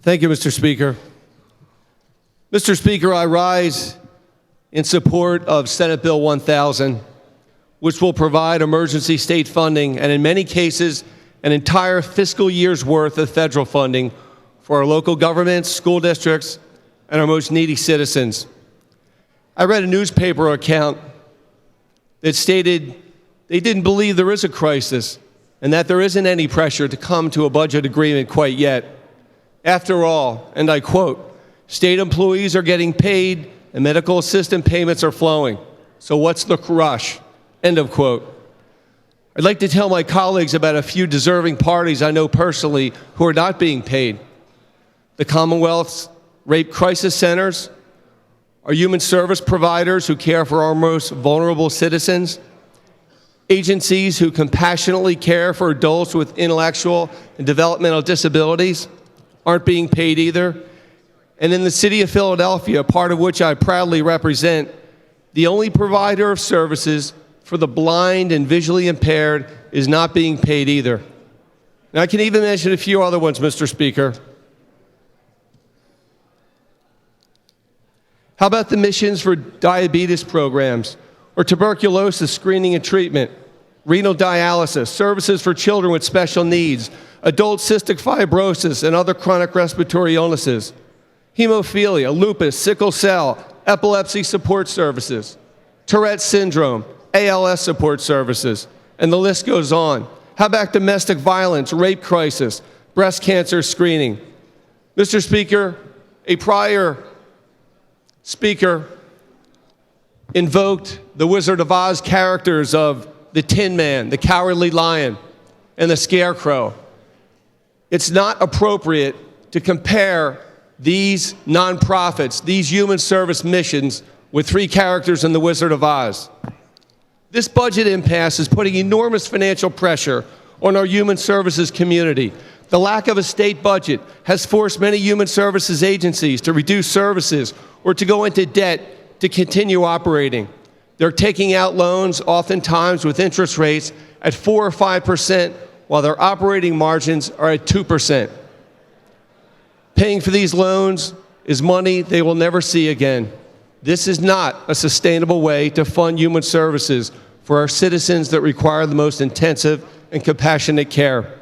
Thank you, Mr. Speaker. Mr. Speaker, I rise in support of Senate Bill 1000, which will provide emergency state funding and, in many cases, an entire fiscal year's worth of federal funding for our local governments, school districts, and our most needy citizens. I read a newspaper account that stated they didn't believe there is a crisis and that there isn't any pressure to come to a budget agreement quite yet. After all, and I quote, "State employees are getting paid and medical assistant payments are flowing. So what's the rush?" End of quote. I'd like to tell my colleagues about a few deserving parties I know personally who are not being paid. The Commonwealth's rape crisis centers, our human service providers who care for our most vulnerable citizens, agencies who compassionately care for adults with intellectual and developmental disabilities aren't being paid either. And in the city of Philadelphia, part of which I proudly represent, the only provider of services for the blind and visually impaired is not being paid either. Now, I can even mention a few other ones, Mr. Speaker. How about the missions for diabetes programs, or tuberculosis screening and treatment, renal dialysis, services for children with special needs, adult cystic fibrosis and other chronic respiratory illnesses, hemophilia, lupus, sickle cell, epilepsy support services, Tourette's syndrome, ALS support services, and the list goes on. How about domestic violence, rape crisis, breast cancer screening? Mr. Speaker, a prior speaker invoked the Wizard of Oz characters of the Tin Man, the Cowardly Lion, and the Scarecrow. It's not appropriate to compare these nonprofits, these human service missions, with three characters in the Wizard of Oz. This budget impasse is putting enormous financial pressure on our human services community. The lack of a state budget has forced many human services agencies to reduce services or to go into debt to continue operating. They're taking out loans, oftentimes with interest rates at 4 or 5%, while their operating margins are at 2%. Paying for these loans is money they will never see again. This is not a sustainable way to fund human services for our citizens that require the most intensive and compassionate care.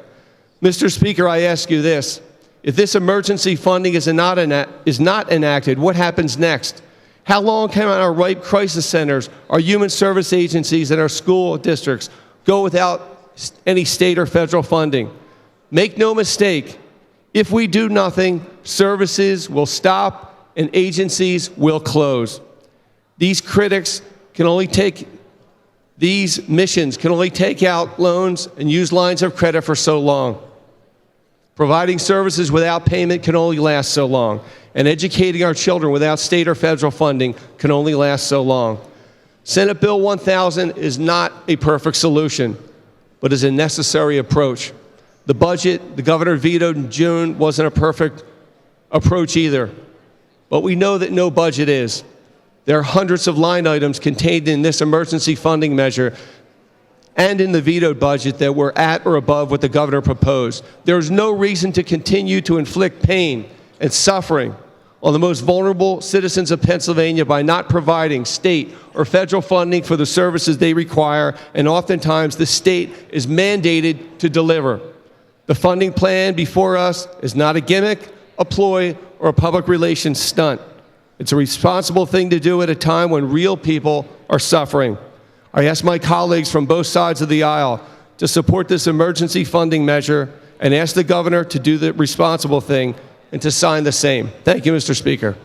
Mr. Speaker, I ask you this. If this emergency funding is not enacted, what happens next? How long can our rape crisis centers, our human service agencies, and our school districts go without any state or federal funding? Make no mistake, if we do nothing, services will stop and agencies will close. These missions can only take out loans and use lines of credit for so long. Providing services without payment can only last so long. And educating our children without state or federal funding can only last so long. Senate Bill 1000 is not a perfect solution, but is a necessary approach. The budget the governor vetoed in June wasn't a perfect approach either, but we know that no budget is. There are hundreds of line items contained in this emergency funding measure and in the vetoed budget that were at or above what the governor proposed. There is no reason to continue to inflict pain and suffering on the most vulnerable citizens of Pennsylvania by not providing state or federal funding for the services they require, and oftentimes the state is mandated to deliver. The funding plan before us is not a gimmick, a ploy, or a public relations stunt. It's a responsible thing to do at a time when real people are suffering. I ask my colleagues from both sides of the aisle to support this emergency funding measure and ask the governor to do the responsible thing and to sign the same. Thank you, Mr. Speaker.